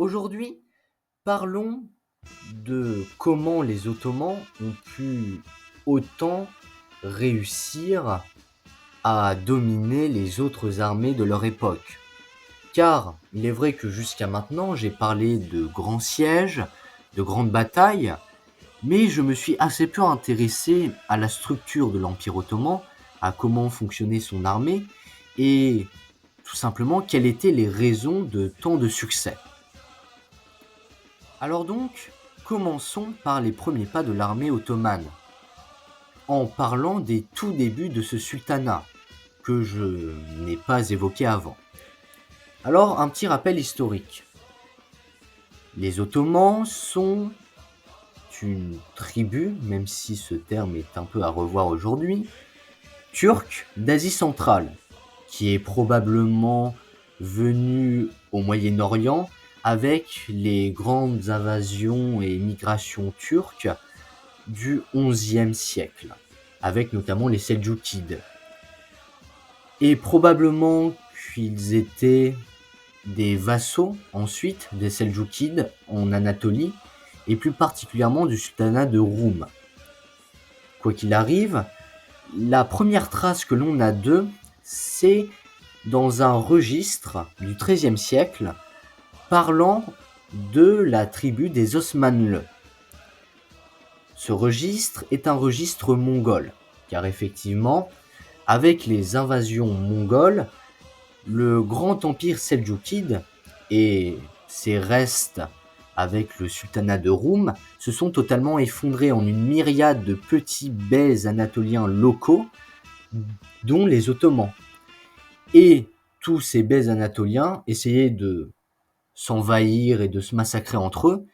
Aujourd'hui, parlons de comment les Ottomans ont pu autant réussir à dominer les autres armées de leur époque. Car il est vrai que jusqu'à maintenant, j'ai parlé de grands sièges, de grandes batailles, mais je me suis assez peu intéressé à la structure de l'Empire ottoman, à comment fonctionnait son armée, et tout simplement quelles étaient les raisons de tant de succès. Alors donc, commençons par les premiers pas de l'armée ottomane, en parlant des tout débuts de ce sultanat, que je n'ai pas évoqué avant. Alors, un petit rappel historique. Les Ottomans sont une tribu, même si ce terme est un peu à revoir aujourd'hui, turque d'Asie centrale, qui est probablement venue au Moyen-Orient avec les grandes invasions et migrations turques du XIe siècle, avec notamment les Seldjoukides. Et probablement qu'ils étaient des vassaux ensuite des Seldjoukides en Anatolie, et plus particulièrement du sultanat de Roum. Quoi qu'il arrive, la première trace que l'on a d'eux, c'est dans un registre du XIIIe siècle parlant de la tribu des Osmanlı. Ce registre est un registre mongol, car effectivement, avec les invasions mongoles, le grand empire seldjoukide et ses restes avec le sultanat de Roum se sont totalement effondrés en une myriade de petits beys anatoliens locaux, dont les Ottomans. Et tous ces beys anatoliens essayaient de s'envahir et de se massacrer entre eux,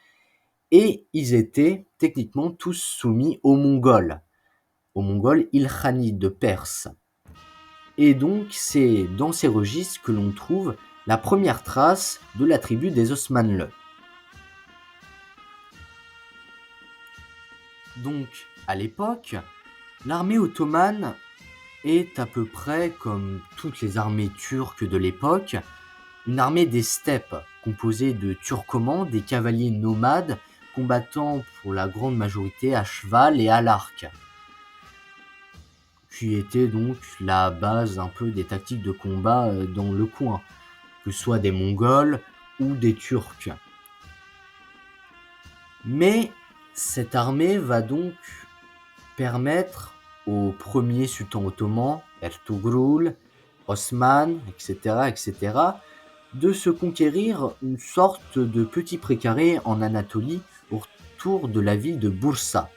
et ils étaient techniquement tous soumis aux Mongols Ilkhanid de Perse. Et donc c'est dans ces registres que l'on trouve la première trace de la tribu des Osmanlı. Donc à l'époque, l'armée ottomane est à peu près comme toutes les armées turques de l'époque, une armée des steppes composée de turcomans, des cavaliers nomades combattant pour la grande majorité à cheval et à l'arc, qui était donc la base un peu des tactiques de combat dans le coin, que ce soit des Mongols ou des Turcs. Mais cette armée va donc permettre au premier sultan ottoman, Ertugrul, Osman, etc., de se conquérir une sorte de petit précaré en Anatolie autour de la ville de Bursa.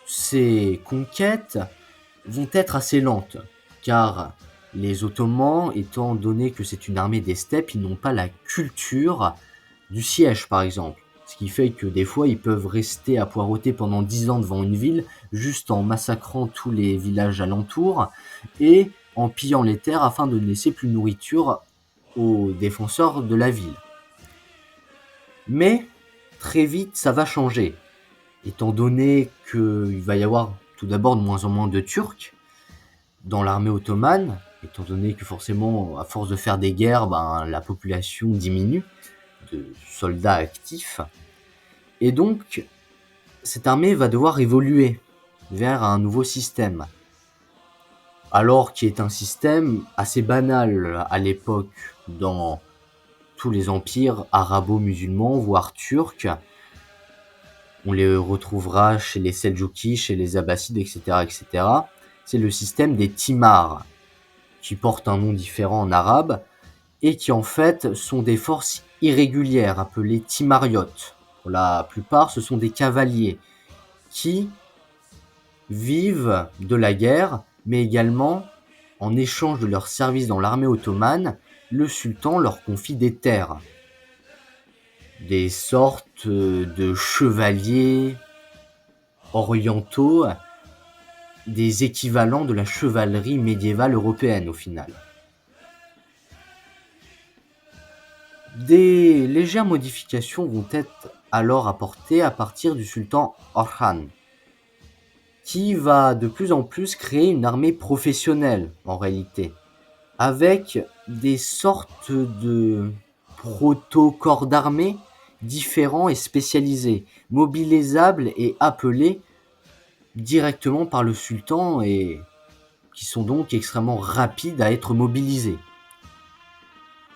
Ces conquêtes vont être assez lentes, car les Ottomans, étant donné que c'est une armée des steppes, ils n'ont pas la culture du siège, par exemple. Ce qui fait que des fois, ils peuvent rester à poireauter pendant 10 ans devant une ville, juste en massacrant tous les villages alentours, et en pillant les terres afin de ne laisser plus de nourriture aux défenseurs de la ville. Mais, très vite, ça va changer, étant donné qu'il va y avoir tout d'abord de moins en moins de Turcs dans l'armée ottomane, étant donné que forcément, à force de faire des guerres, la population diminue de soldats actifs. Et donc, cette armée va devoir évoluer vers un nouveau système. Alors qui est un système assez banal à l'époque dans tous les empires arabo-musulmans, voire turcs. On les retrouvera chez les Seldjoukides, chez les Abbassides, etc. C'est le système des Timars, qui porte un nom différent en arabe, et qui en fait sont des forces irrégulières, appelées Timariotes. Pour la plupart, ce sont des cavaliers qui vivent de la guerre, mais également, en échange de leur service dans l'armée ottomane, le sultan leur confie des terres. Des sortes de chevaliers orientaux, des équivalents de la chevalerie médiévale européenne au final. Des légères modifications vont être alors apportées à partir du sultan Orhan, qui va de plus en plus créer une armée professionnelle en réalité, avec des sortes de proto-corps d'armée, différents et spécialisés, mobilisables et appelés directement par le sultan et qui sont donc extrêmement rapides à être mobilisés.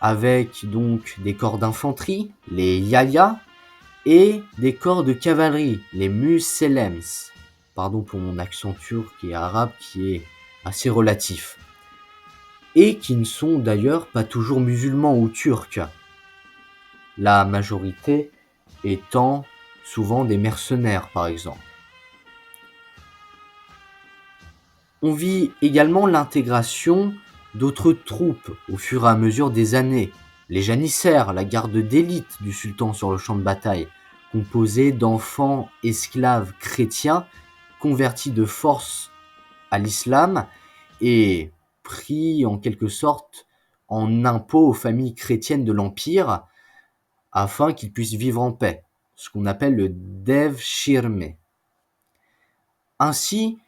Avec donc des corps d'infanterie, les yaya, et des corps de cavalerie, les muselems. Pardon pour mon accent turc et arabe qui est assez relatif. Et qui ne sont d'ailleurs pas toujours musulmans ou turcs. La majorité étant souvent des mercenaires par exemple. On vit également l'intégration d'autres troupes au fur et à mesure des années. Les janissaires, la garde d'élite du sultan sur le champ de bataille, composée d'enfants esclaves chrétiens convertis de force à l'islam et pris en quelque sorte en impôt aux familles chrétiennes de l'Empire afin qu'ils puissent vivre en paix, ce qu'on appelle le devshirme. Ainsi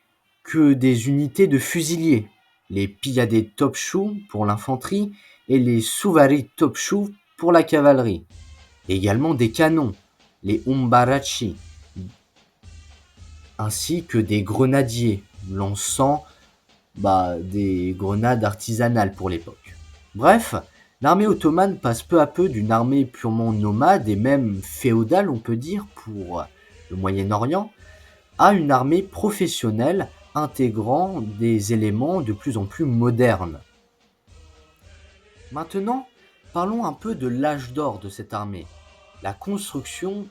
que des unités de fusiliers, les piyade topchou pour l'infanterie et les souvari topchou pour la cavalerie. Et également des canons, les umbarachi, ainsi que des grenadiers lançant des grenades artisanales pour l'époque. Bref, l'armée ottomane passe peu à peu d'une armée purement nomade et même féodale, on peut dire, pour le Moyen-Orient, à une armée professionnelle intégrant des éléments de plus en plus modernes. Maintenant, parlons un peu de l'âge d'or de cette armée, la construction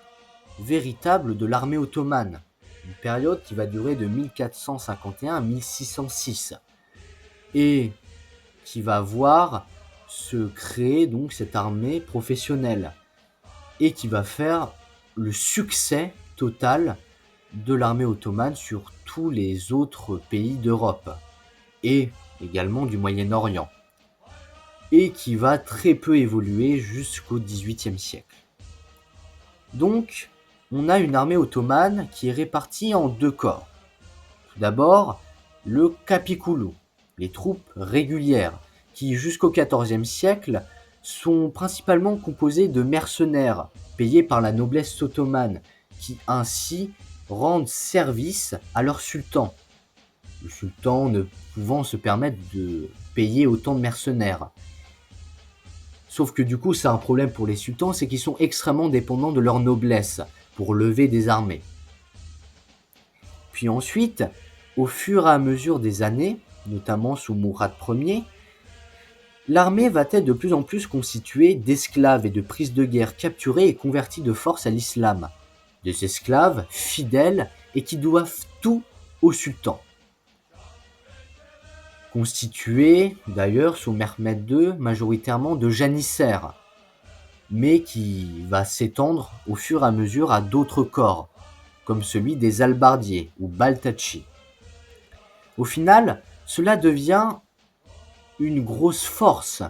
véritable de l'armée ottomane, une période qui va durer de 1451 à 1606 et qui va voir se créer donc cette armée professionnelle et qui va faire le succès total de l'armée ottomane sur tous les autres pays d'Europe et également du Moyen-Orient et qui va très peu évoluer jusqu'au XVIIIe siècle. Donc, on a une armée ottomane qui est répartie en deux corps. Tout d'abord, le Capiculu, les troupes régulières, qui jusqu'au XIVe siècle sont principalement composées de mercenaires payés par la noblesse ottomane, qui ainsi rendent service à leur sultan. Le sultan ne pouvant se permettre de payer autant de mercenaires. Sauf que du coup, c'est un problème pour les sultans, c'est qu'ils sont extrêmement dépendants de leur noblesse pour lever des armées. Puis ensuite, au fur et à mesure des années, notamment sous Mourad Ier, l'armée va être de plus en plus constituée d'esclaves et de prises de guerre capturés et convertis de force à l'islam. Des esclaves fidèles et qui doivent tout au sultan. Constitués d'ailleurs sous Mehmed II majoritairement de janissaires, mais qui va s'étendre au fur et à mesure à d'autres corps, comme celui des albardiers ou baltachi. Au final, cela devient une grosse force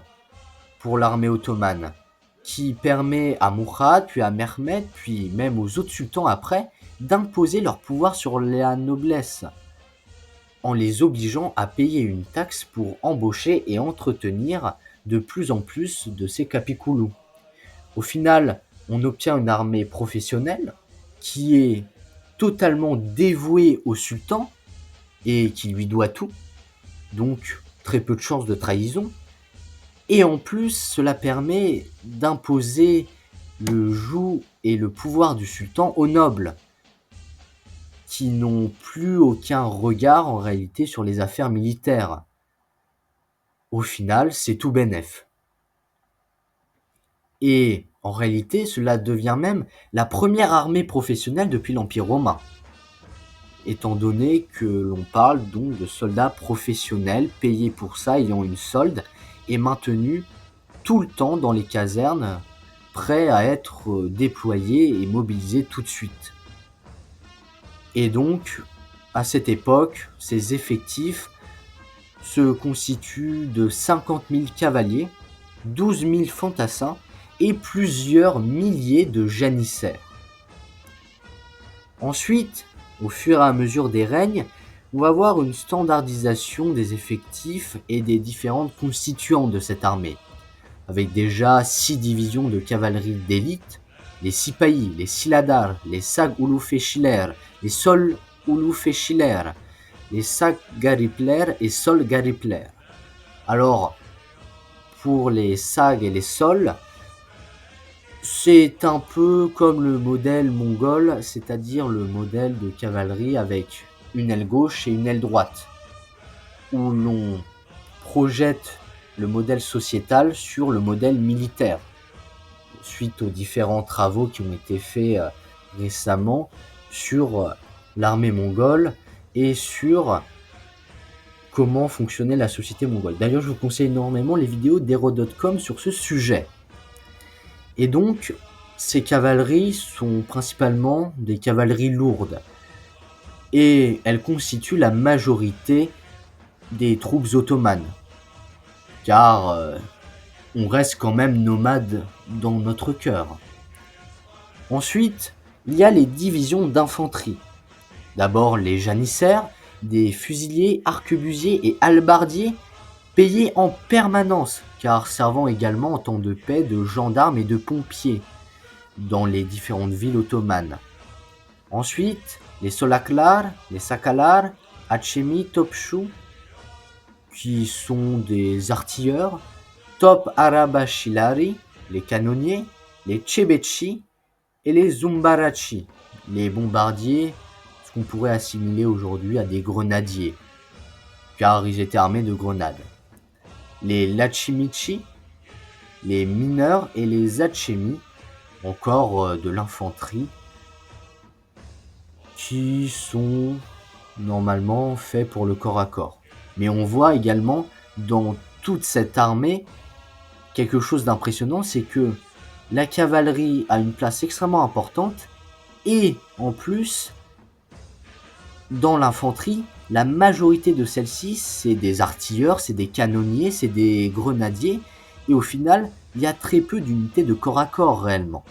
pour l'armée ottomane, qui permet à Mourad, puis à Mehmed, puis même aux autres sultans après, d'imposer leur pouvoir sur la noblesse, en les obligeant à payer une taxe pour embaucher et entretenir de plus en plus de ces capicoulos. Au final, on obtient une armée professionnelle qui est totalement dévouée au sultan et qui lui doit tout, donc très peu de chances de trahison. Et en plus, cela permet d'imposer le joug et le pouvoir du sultan aux nobles, qui n'ont plus aucun regard en réalité sur les affaires militaires. Au final, c'est tout bénef. Et en réalité, cela devient même la première armée professionnelle depuis l'Empire romain, étant donné que l'on parle donc de soldats professionnels payés pour ça, ayant une solde, et maintenus tout le temps dans les casernes, prêts à être déployés et mobilisés tout de suite. Et donc, à cette époque, ces effectifs se constituent de 50 000 cavaliers, 12 000 fantassins et plusieurs milliers de janissaires. Ensuite, au fur et à mesure des règnes, on va voir une standardisation des effectifs et des différentes constituantes de cette armée. avec déjà 6 divisions de cavalerie d'élite, les Sipahis, les Siladar, les Sag Ulufeşiler, les Sol Ulufeşiler, les Sag Garipler et Sol Garipler. Alors, pour les Sag et les Sol, c'est un peu comme le modèle mongol, c'est-à-dire le modèle de cavalerie avec une aile gauche et une aile droite, où l'on projette le modèle sociétal sur le modèle militaire, suite aux différents travaux qui ont été faits récemment sur l'armée mongole et sur comment fonctionnait la société mongole. D'ailleurs, je vous conseille énormément les vidéos d'Hero.com sur ce sujet. Et donc, ces cavaleries sont principalement des cavaleries lourdes. Et elles constituent la majorité des troupes ottomanes. Car on reste quand même nomade dans notre cœur. Ensuite, il y a les divisions d'infanterie. D'abord les janissaires, des fusiliers, arquebusiers et hallebardiers payés en permanence, car servant également en temps de paix de gendarmes et de pompiers dans les différentes villes ottomanes. Ensuite, les solaklar, les sakalar, hachemi, topchou, qui sont des artilleurs, top arabashilari, les canonniers, les tchebetchi et les zumbarachi, les bombardiers, ce qu'on pourrait assimiler aujourd'hui à des grenadiers, car ils étaient armés de grenades. Les lachimichi, les mineurs et les hachemi, encore de l'infanterie, qui sont normalement faits pour le corps à corps. Mais on voit également dans toute cette armée quelque chose d'impressionnant, c'est que la cavalerie a une place extrêmement importante et en plus, dans l'infanterie, la majorité de celle-ci, c'est des artilleurs, c'est des canonniers, c'est des grenadiers et au final, il y a très peu d'unités de corps à corps réellement.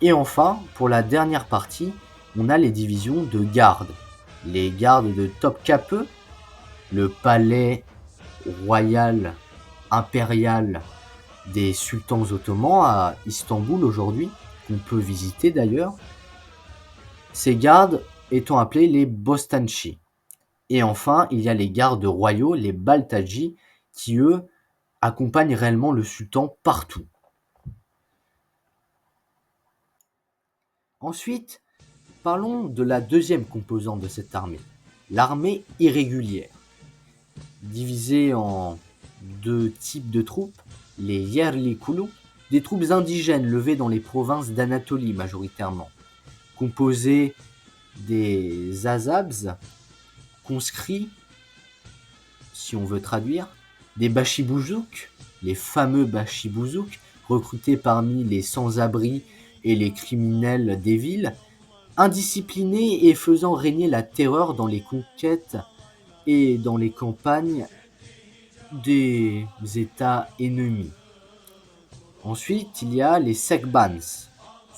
Et enfin, pour la dernière partie, on a les divisions de garde. Les gardes de Topkapı, le palais royal impérial des sultans ottomans à Istanbul aujourd'hui, qu'on peut visiter d'ailleurs. Ces gardes étant appelés les Bostanchi. Et enfin, il y a les gardes royaux, les Baltaji, qui eux accompagnent réellement le sultan partout. Ensuite, parlons de la deuxième composante de cette armée, l'armée irrégulière. Divisée en deux types de troupes, les Yerlikulu, des troupes indigènes levées dans les provinces d'Anatolie majoritairement, composées des Azabs, conscrits, si on veut traduire, des Bashibouzouk, les fameux Bashibouzouk, recrutés parmi les sans-abri et les criminels des villes, indisciplinés et faisant régner la terreur dans les conquêtes et dans les campagnes des États ennemis. Ensuite, il y a les Sekbans.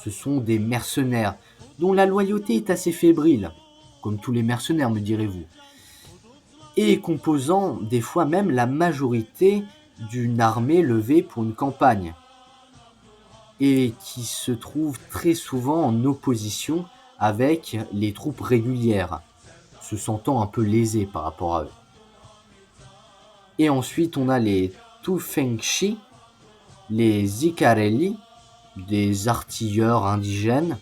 Ce sont des mercenaires dont la loyauté est assez fébrile, comme tous les mercenaires me direz-vous, et composant des fois même la majorité d'une armée levée pour une campagne, et qui se trouve très souvent en opposition avec les troupes régulières, se sentant un peu lésés par rapport à eux. Et ensuite, on a les Tufengshi, les Zikareli, des artilleurs indigènes.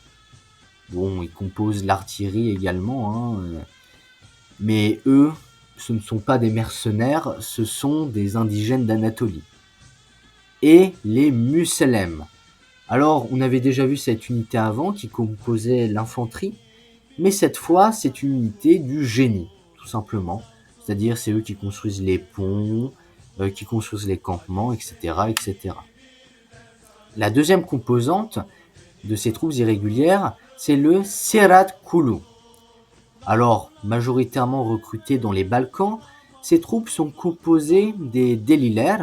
Bon, ils composent l'artillerie également, mais eux, ce ne sont pas des mercenaires, ce sont des indigènes d'Anatolie. Et les Muselem. Alors, on avait déjà vu cette unité avant qui composait l'infanterie, mais cette fois, c'est une unité du génie, tout simplement. C'est-à-dire, c'est eux qui construisent les ponts, qui construisent les campements, etc., etc. La deuxième composante de ces troupes irrégulières, c'est le Serat Kulu. Alors, majoritairement recrutées dans les Balkans, ces troupes sont composées des Deliler,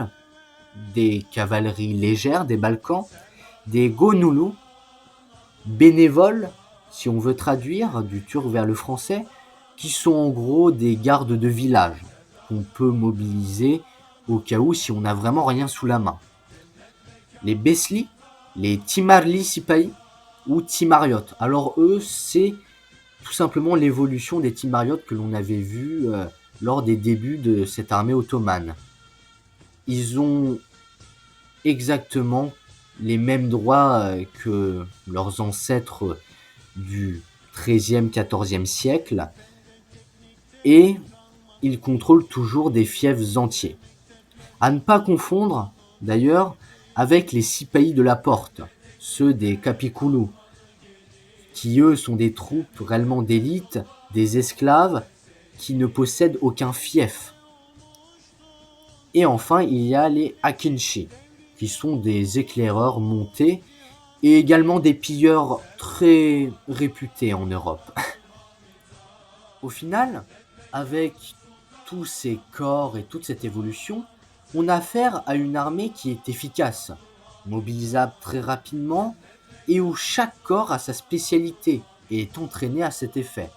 des cavaleries légères des Balkans, des Gonulu, bénévoles, si on veut traduire du turc vers le français, qui sont en gros des gardes de village qu'on peut mobiliser au cas où si on n'a vraiment rien sous la main. Les Besli, les Timarli Sipahi ou Timariot. Alors eux, c'est tout simplement l'évolution des Timariotes que l'on avait vu lors des débuts de cette armée ottomane. Ils ont exactement les mêmes droits que leurs ancêtres du XIIIe, XIVe siècle, et ils contrôlent toujours des fiefs entiers. À ne pas confondre, d'ailleurs, avec les Sipahis de la Porte, ceux des Capiculu, qui eux sont des troupes réellement d'élite, des esclaves, qui ne possèdent aucun fief. Et enfin, il y a les Akinchi, qui sont des éclaireurs montés, et également des pilleurs très réputés en Europe. Au final, avec tous ces corps et toute cette évolution, on a affaire à une armée qui est efficace, mobilisable très rapidement, et où chaque corps a sa spécialité et est entraîné à cet effet.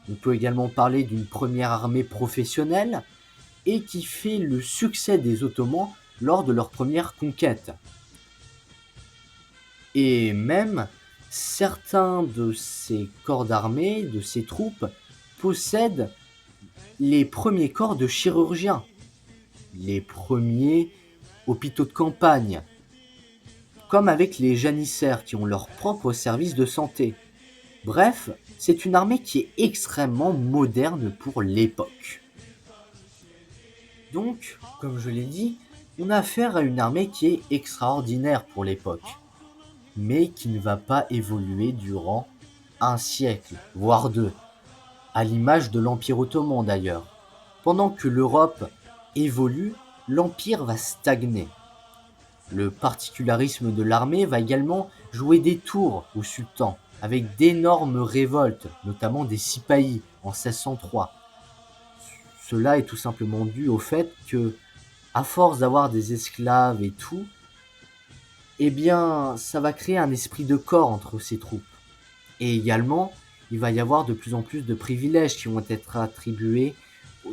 On peut également parler d'une première armée professionnelle et qui fait le succès des Ottomans lors de leur première conquête. Et même, certains de ces corps d'armée, de ces troupes, possèdent les premiers corps de chirurgiens, les premiers hôpitaux de campagne, comme avec les janissaires qui ont leur propre service de santé. Bref, c'est une armée qui est extrêmement moderne pour l'époque. Donc, comme je l'ai dit, on a affaire à une armée qui est extraordinaire pour l'époque, mais qui ne va pas évoluer durant un siècle, voire deux, à l'image de l'Empire ottoman d'ailleurs. Pendant que l'Europe évolue, l'Empire va stagner. Le particularisme de l'armée va également jouer des tours au sultan, avec d'énormes révoltes, notamment des Sipahis en 1603. Cela est tout simplement dû au fait que, à force d'avoir des esclaves et tout, eh bien, ça va créer un esprit de corps entre ces troupes. Et également, il va y avoir de plus en plus de privilèges qui vont être attribués,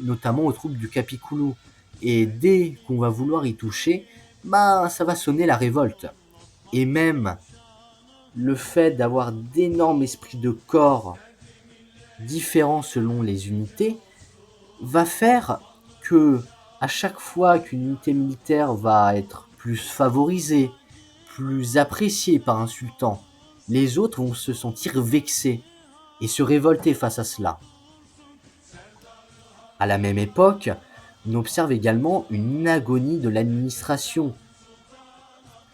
notamment aux troupes du Capiculu. Et dès qu'on va vouloir y toucher, ça va sonner la révolte. Et même le fait d'avoir d'énormes esprits de corps différents selon les unités va faire que à chaque fois qu'une unité militaire va être plus favorisée, plus appréciée par un sultan, les autres vont se sentir vexés et se révolter face à cela. À la même époque, on observe également une agonie de l'administration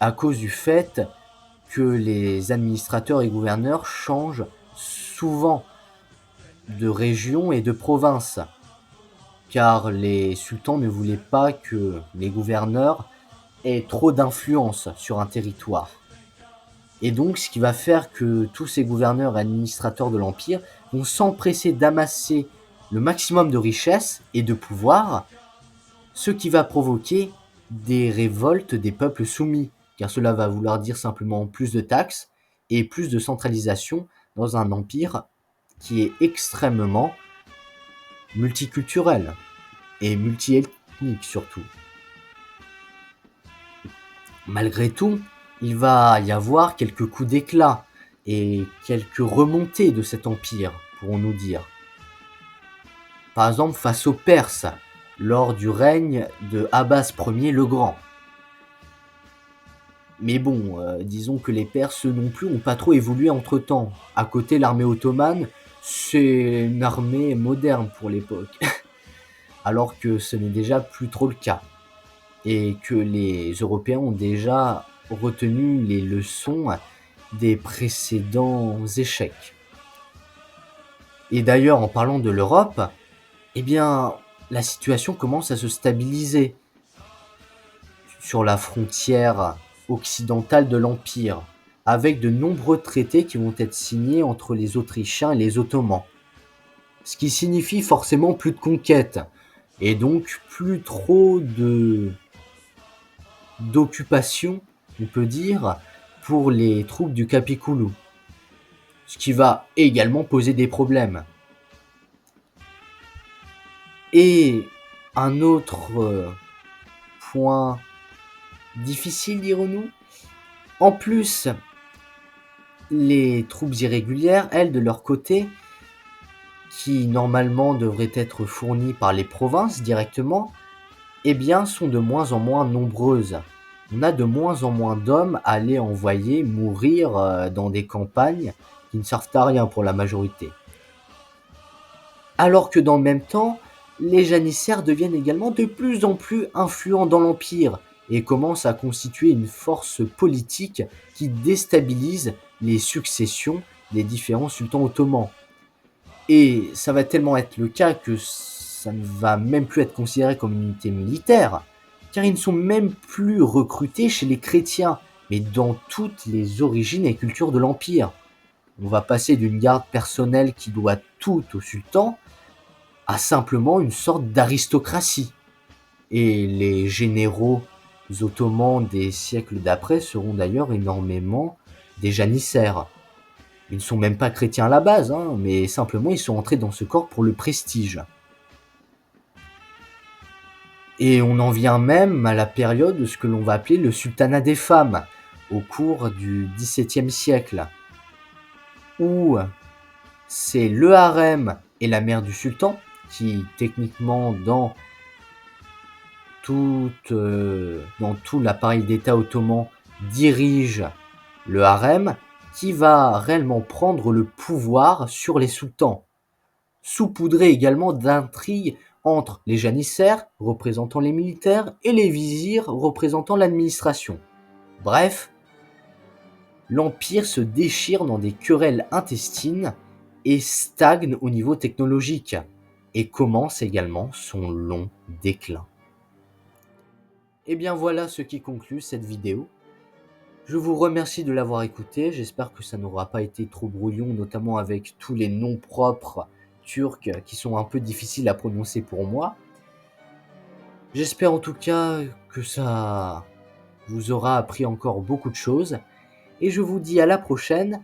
à cause du fait que les administrateurs et gouverneurs changent souvent de région et de province, car les sultans ne voulaient pas que les gouverneurs aient trop d'influence sur un territoire. Et donc, ce qui va faire que tous ces gouverneurs et administrateurs de l'Empire vont s'empresser d'amasser le maximum de richesses et de pouvoir, ce qui va provoquer des révoltes des peuples soumis, car cela va vouloir dire simplement plus de taxes et plus de centralisation dans un empire qui est extrêmement multiculturel et multiethnique surtout. Malgré tout, il va y avoir quelques coups d'éclat et quelques remontées de cet empire, pourrons-nous dire. Par exemple, face aux Perses, lors du règne de Abbas Ier le Grand. Mais bon, disons que les Perses non plus n'ont pas trop évolué entre-temps. À côté, l'armée ottomane, c'est une armée moderne pour l'époque. Alors que ce n'est déjà plus trop le cas. Et que les Européens ont déjà retenu les leçons des précédents échecs. Et d'ailleurs, en parlant de l'Europe, eh bien, la situation commence à se stabiliser sur la frontière occidentale de l'Empire, avec de nombreux traités qui vont être signés entre les Autrichiens et les Ottomans. Ce qui signifie forcément plus de conquêtes, et donc plus trop d'occupation, on peut dire, pour les troupes du Capiculu. Ce qui va également poser des problèmes. Et un autre point difficile, dirons-nous. En plus, les troupes irrégulières, elles, de leur côté, qui normalement devraient être fournies par les provinces directement, eh bien, sont de moins en moins nombreuses. On a de moins en moins d'hommes à les envoyer mourir dans des campagnes qui ne servent à rien pour la majorité. Alors que dans le même temps, les janissaires deviennent également de plus en plus influents dans l'Empire et commencent à constituer une force politique qui déstabilise les successions des différents sultans ottomans. Et ça va tellement être le cas que ça ne va même plus être considéré comme une unité militaire, car ils ne sont même plus recrutés chez les chrétiens, mais dans toutes les origines et cultures de l'Empire. On va passer d'une garde personnelle qui doit tout au sultan à simplement une sorte d'aristocratie. Et les généraux ottomans des siècles d'après seront d'ailleurs énormément des janissaires. Ils ne sont même pas chrétiens à la base, mais simplement ils sont entrés dans ce corps pour le prestige. Et on en vient même à la période de ce que l'on va appeler le sultanat des femmes, au cours du XVIIe siècle, où c'est le harem et la mère du sultan, qui techniquement dans tout l'appareil d'État ottoman dirige le harem, qui va réellement prendre le pouvoir sur les sultans, saupoudré également d'intrigues entre les janissaires, représentant les militaires, et les vizirs, représentant l'administration. Bref, l'Empire se déchire dans des querelles intestines et stagne au niveau technologique, et commence également son long déclin. Et bien voilà ce qui conclut cette vidéo. Je vous remercie de l'avoir écouté, j'espère que ça n'aura pas été trop brouillon, notamment avec tous les noms propres turcs qui sont un peu difficiles à prononcer pour moi. J'espère en tout cas que ça vous aura appris encore beaucoup de choses, et je vous dis à la prochaine,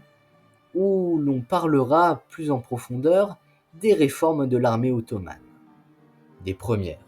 où l'on parlera plus en profondeur des réformes de l'armée ottomane, des premières.